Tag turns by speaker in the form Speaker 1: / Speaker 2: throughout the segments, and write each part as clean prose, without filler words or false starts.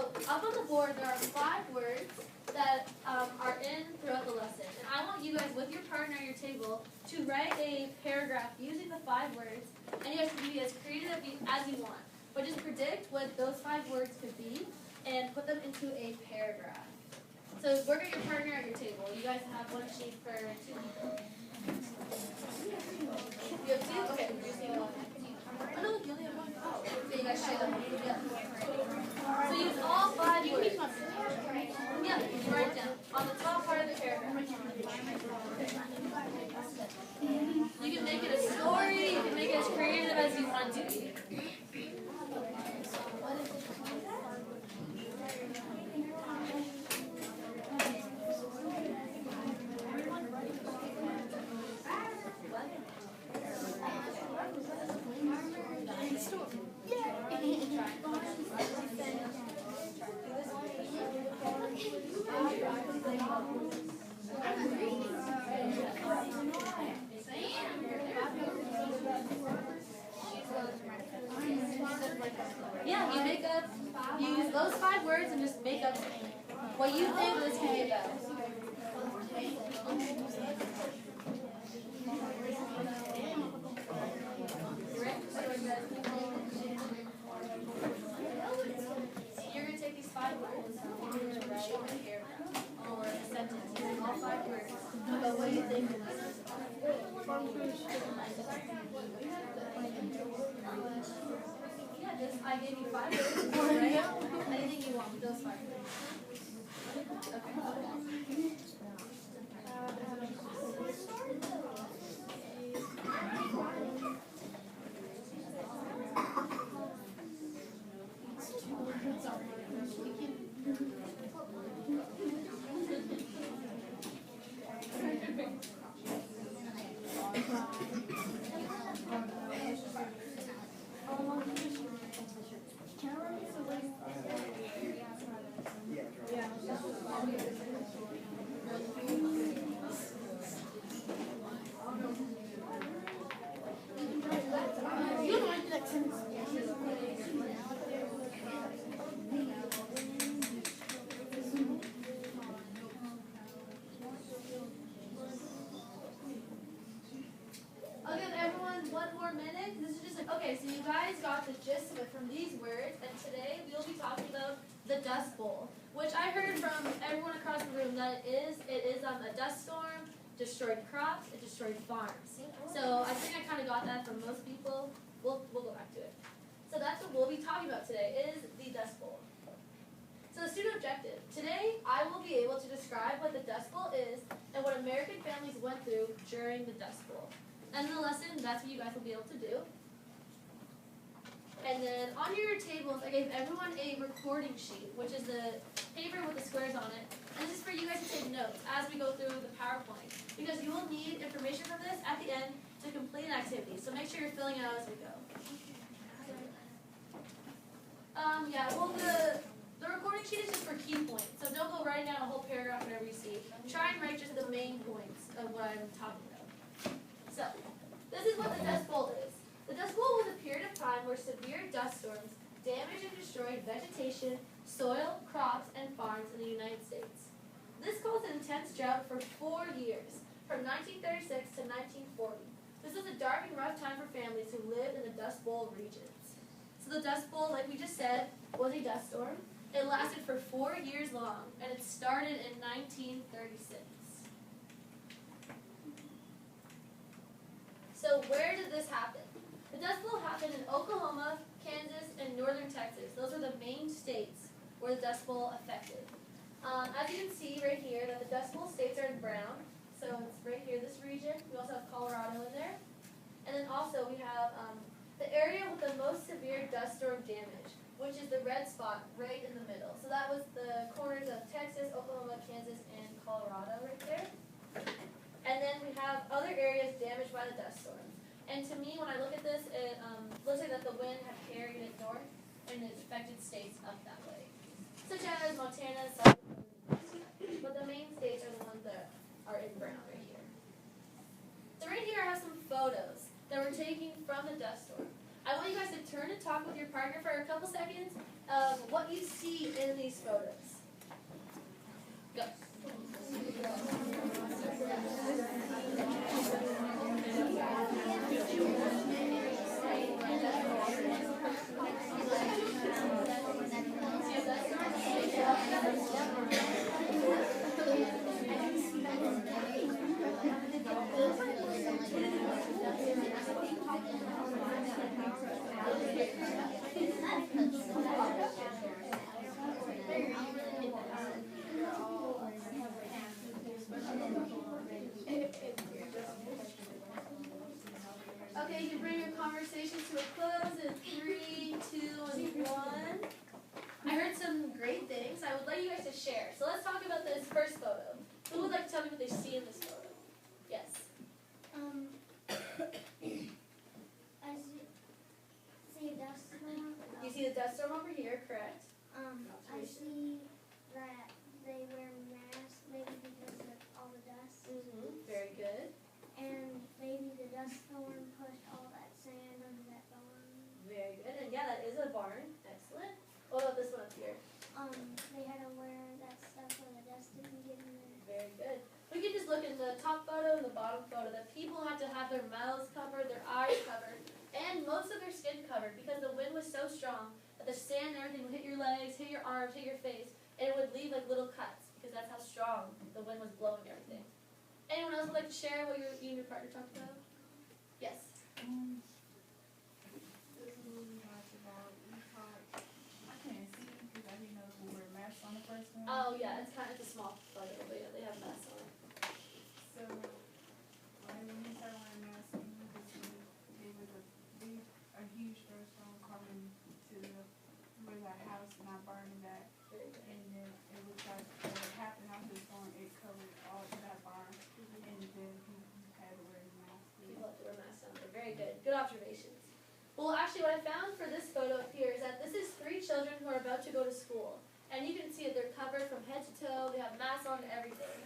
Speaker 1: So up on the board there are 5 words that are in throughout the lesson. And I want you guys with your partner at your table to write a paragraph using the 5 words. And you guys can be as creative as you want. But just predict what those 5 words could be and put them into a paragraph. So work at your partner at your table. You guys have one sheet for 2 people. You have 2? Okay, reducing 1. Oh no, you only have 1. Oh, so you guys share them. Yeah. So use all 5 words. Yeah, you write it down on the top part of the paragraph. You can make it a story, you can make it as creative as you want to be. Yeah, you use those 5 words and just make up what you think this can be about. You're going to take these 5 words and you're going to write a paragraph or a sentence using all 5 words about what you think this is. I gave you 5 words, right? Anything you want with those 5 words. Okay. Okay, so you guys got the gist of it from these words, and today we'll be talking about the Dust Bowl, which I heard from everyone across the room that it is a dust storm, destroyed crops, it destroyed farms. So I think I kind of got that from most people. We'll go back to it. So that's what we'll be talking about today, is the Dust Bowl. So the student objective. Today I will be able to describe what the Dust Bowl is and what American families went through during the Dust Bowl. And in the lesson, that's what you guys will be able to do. And then on your tables, I gave everyone a recording sheet, which is the paper with the squares on it. And this is for you guys to take notes as we go through the PowerPoint, because you will need information from this at the end to complete an activity. So make sure you're filling it out as we go. The recording sheet is just for key points. So don't go writing down a whole paragraph whatever you see. Try and write just the main points of what I'm talking about. So this is what the Dust Bowl is. The Dust Bowl was a period of time where severe dust storms damaged and destroyed vegetation, soil, crops, and farms in the United States. This caused an intense drought for 4 years, from 1936 to 1940. This was a dark and rough time for families who lived in the Dust Bowl regions. So the Dust Bowl, like we just said, was a dust storm. It lasted for 4 years long, and it started in 1936. So where did this happen? The Dust Bowl happened in Oklahoma, Kansas, and northern Texas. Those are the main states where the Dust Bowl affected. As you can see right here, that the Dust Bowl states are in brown. So it's right here, this region. We also have Colorado in there. And then also we have the area with the most severe dust storm damage, which is the red spot right in the middle. So that was the corners of Texas, Oklahoma, Kansas, and Colorado right there. And then we have other areas damaged by the dust storms. And to me, when I look at this, it looks like that the wind had carried it north and it affected states up that way, such as Montana, South Dakota. But the main states are the ones that are in brown right here. So right here I have some photos that were taken from the dust storm. I want you guys to turn and talk with your partner for a couple seconds of what you see in these photos. Go. Okay, you can bring your conversation to a close in 3, 2, and 1. I heard some great things. I would like you guys to share. So let's talk about this first photo. Who would like to tell me what they see in this photo? Yes.
Speaker 2: I see a dust storm.
Speaker 1: You see the dust storm over here, correct?
Speaker 2: I see that they wear masks, maybe because of all the dust.
Speaker 1: Very good.
Speaker 2: And maybe the dust storm pushed all that sand under that barn.
Speaker 1: Very good. And yeah, that is a barn. Excellent. What about this one up here?
Speaker 2: They had to wear that stuff where the dust didn't get in there.
Speaker 1: Very good. We can just look in the top photo and the bottom photo that people had to have their mouths covered, their eyes covered, and most of their skin covered because the wind was so strong that the sand and everything would hit your legs, hit your arms, hit your face, and it would leave like little cuts because that's how strong the wind was blowing everything. Anyone else would like to share what you and your partner talked about? Yes.
Speaker 3: This movie talks about I can't see because I didn't know if we wear masks on the first one.
Speaker 1: Oh yeah, it's a small photo, but yeah, they have masks on.
Speaker 3: So when we started wearing masks, we could see there was a huge snowstorm coming to where that house and I burned that.
Speaker 1: Very good.
Speaker 3: And then it was like what happened after the storm, it covered all of that barn. And then people had to wear masks.
Speaker 1: People have to wear masks on there. Very good. Good observations. Well, actually, what I found for this photo up here is that this is 3 children who are about to go to school. And you can see that they're covered from head to toe. They have masks on and everything.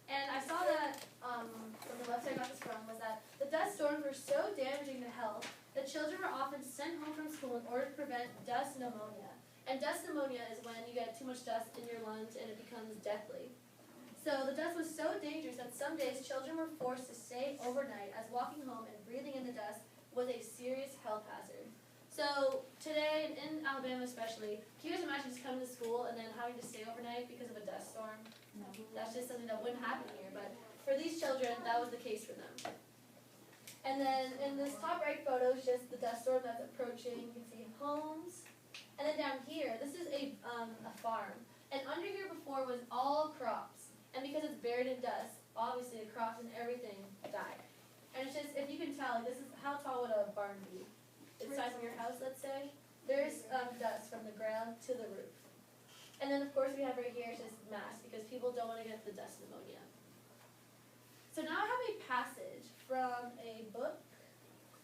Speaker 1: And I saw that from the website I got this from was that the dust storms were so damaging to health that children were often sent home from school in order to prevent dust pneumonia. And dust pneumonia is when you get too much dust in your lungs and it becomes deathly. So the dust was so dangerous that some days children were forced to stay overnight as walking home and breathing in the dust was a serious health hazard. So today, in Alabama especially, can you guys imagine just coming to school and then having to stay overnight because of a dust storm?
Speaker 3: No.
Speaker 1: That's just something that wouldn't happen here, but for these children, that was the case for them. And then in this top right photo is just the dust storm that's approaching. You can see homes. And then down here, this is a farm. And under here before was all crops. And because it's buried in dust, obviously the crops and everything died. And it's just, if you can tell, this is, how tall would a barn be? The size of your house, let's say. There's dust from the ground to the roof. And then of course we have right here, it's just masks, because people don't want to get the dust pneumonia. So now I have a passage from a book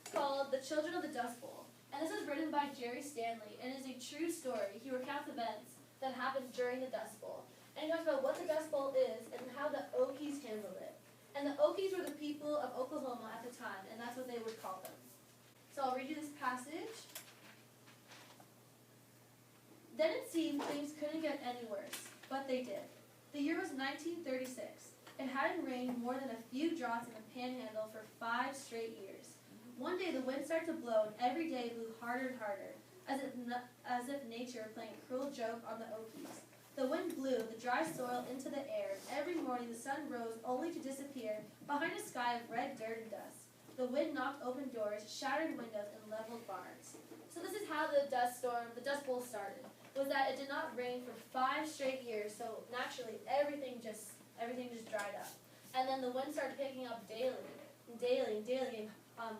Speaker 1: called The Children of the Dust Bowl. And this is written by Jerry Stanley, and is a true story. He recounts events that happened during the Dust Bowl. And he talks about what the Dust Bowl is and how the Okies handled it. And the Okies were the people of Oklahoma at the time, and that's what they would call them. So I'll read you this passage. Then it seemed things couldn't get any worse, but they did. The year was 1936. It hadn't rained more than a few drops in the panhandle for 5 straight years. One day the wind started to blow, and every day blew harder and harder, as if nature were playing a cruel joke on the Okies. The wind blew the dry soil into the air, and every morning the sun rose only to disappear behind a sky of red dirt and dust. The wind knocked open doors, shattered windows, and leveled barns. So this is how the dust bowl started, was that it did not rain for 5 straight years, so naturally everything just dried up. And then the wind started picking up daily, getting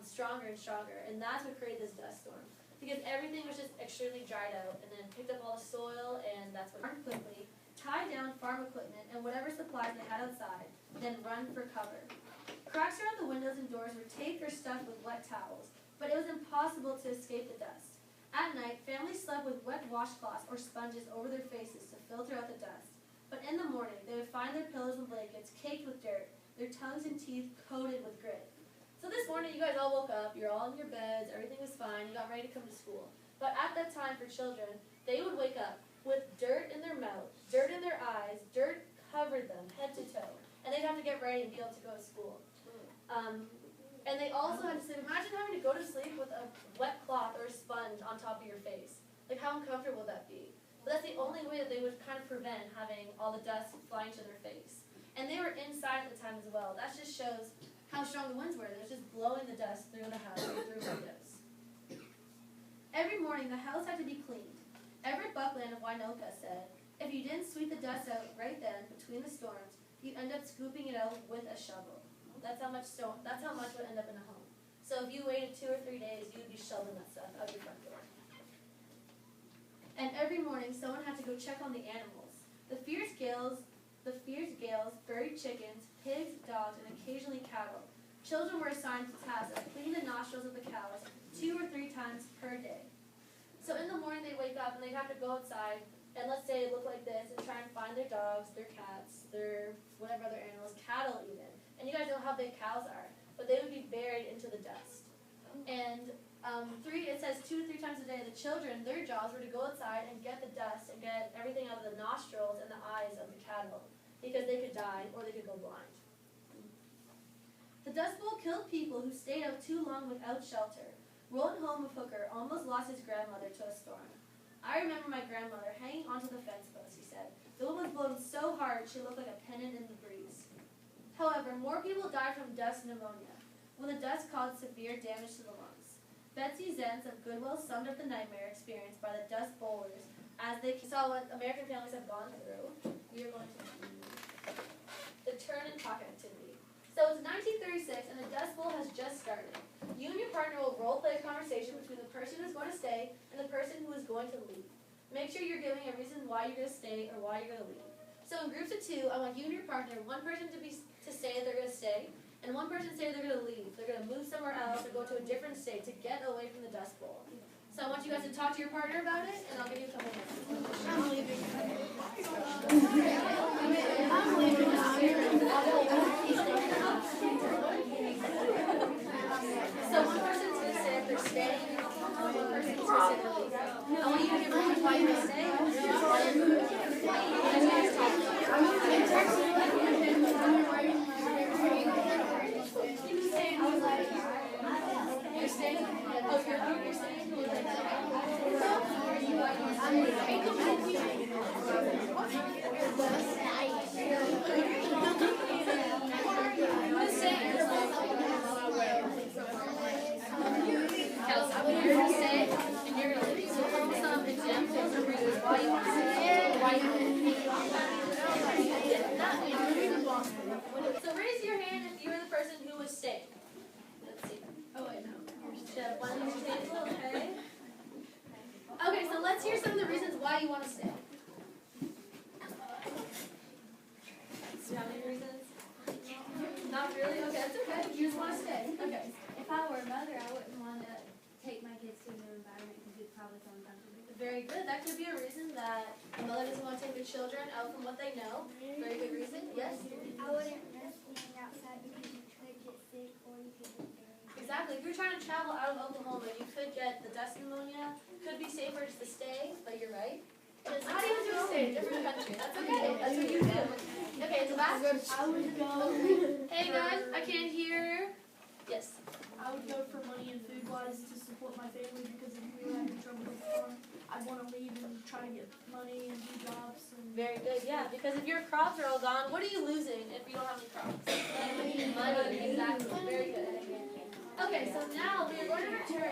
Speaker 1: stronger and stronger, and that's what created this dust storm. Because everything was just extremely dried out, and then picked up all the soil, and that's what quickly tied down farm equipment and whatever supplies they had outside, then run for cover. Cracks around the windows and doors were taped or stuffed with wet towels, but it was impossible to escape the dust. At night, families slept with wet washcloths or sponges over their faces to filter out the dust. But in the morning, they would find their pillows and blankets caked with dirt, their tongues and teeth coated with grit. So this morning, you guys all woke up, you're all in your beds, everything was fine, you got ready to come to school. But at that time, for children, they would wake up with dirt in their mouth, dirt in their eyes, dirt covered them head to toe, and they'd have to get ready and be able to go to school. And they also had to sleep. Imagine having to go to sleep with a wet cloth or a sponge on top of your face. Like, how uncomfortable would that be? But that's the only way that they would kind of prevent having all the dust flying to their face. And they were inside at the time as well. That just shows how strong the winds were. It was just blowing the dust through the house and through windows. Every morning, the house had to be cleaned. Everett Buckland of Winoka said, if you didn't sweep the dust out right then, between the storms, you'd end up scooping it out with a shovel. That's how much would end up in a home. So if you waited 2 or 3 days, you'd be shoveling that stuff out your front door. And every morning, someone had to go check on the animals. The fierce gales buried chickens, pigs, dogs, and occasionally cattle. Children were assigned the task of cleaning the nostrils of the cows 2 or 3 times per day. So in the morning, they'd wake up and they'd have to go outside and, let's say it looked like this, and try and find their dogs, their cats, their whatever other animals, cattle even. And you guys know how big cows are, but they would be buried into the dust. And it says 2 to 3 times a day, the children, their jobs were to go outside and get the dust and get everything out of the nostrils and the eyes of the cattle, because they could die or they could go blind. The Dust Bowl killed people who stayed out too long without shelter. Roland Home of Hooker almost lost his grandmother to a storm. I remember my grandmother hanging onto the fence post, he said. The wind was blowing so hard she looked like a pennant in the breeze. However, more people died from dust pneumonia, when the dust caused severe damage to the lungs. Betsy Zenz of Goodwill summed up the nightmare experienced by the Dust Bowlers as they saw what American families have gone through. We are going to the turn and talk activity. So it's 1936 and the Dust Bowl has just started. You and your partner will role play a conversation between the person who is going to stay and the person who is going to leave. Make sure you're giving a reason why you're going to stay or why you're going to leave. So in groups of 2, I want you and your partner, one person to say they're going to stay, and one person say they're going to leave. They're going to move somewhere else or go to a different state to get away from the Dust Bowl. So I want you guys to talk to your partner about it, and I'll give you a couple minutes. I'm leaving. So one person's going to say if they're staying, one person's going to say they're leaving. I want you to give reasons why you're going to stay. You're staying? Oh, you're staying? Kelsey, I want you to stay, and you're going to leave. So throw some examples of reasons why you want to stay, why you want to leave. So raise your hand if you were the person who was staying. Let's see. Oh, wait, no. One of your hands, okay. Okay, so let's hear some of the reasons why you want to stay. Do you have any reasons? Not really? Okay, that's okay. You just want to stay. Okay.
Speaker 2: If I were a mother, I wouldn't want to take my kids to a new environment because it'd probably sound uncomfortable.
Speaker 1: Very good. That could be a reason that a mother doesn't want to take their children out from what they know. Very good reason. Yes?
Speaker 2: I wouldn't risk being outside because you could get sick or you could get buried.
Speaker 1: Exactly. If you're trying to travel out of Oklahoma, you could get the dust pneumonia. Could be safer just to stay, but you're right. And it's not even to stay in a different country. That's okay. That's what you do. Okay, in the back.
Speaker 2: I would go.
Speaker 1: Hey guys, I can't hear. Yes.
Speaker 4: I would go for money and food wise to support my family because if we were having trouble with the farm, I'd want to leave and try to get money and do jobs. And
Speaker 1: Very good, yeah, because if your crops are all gone, what are you losing if you don't have any crops? Money, exactly. Very good. Okay, so now we are going to return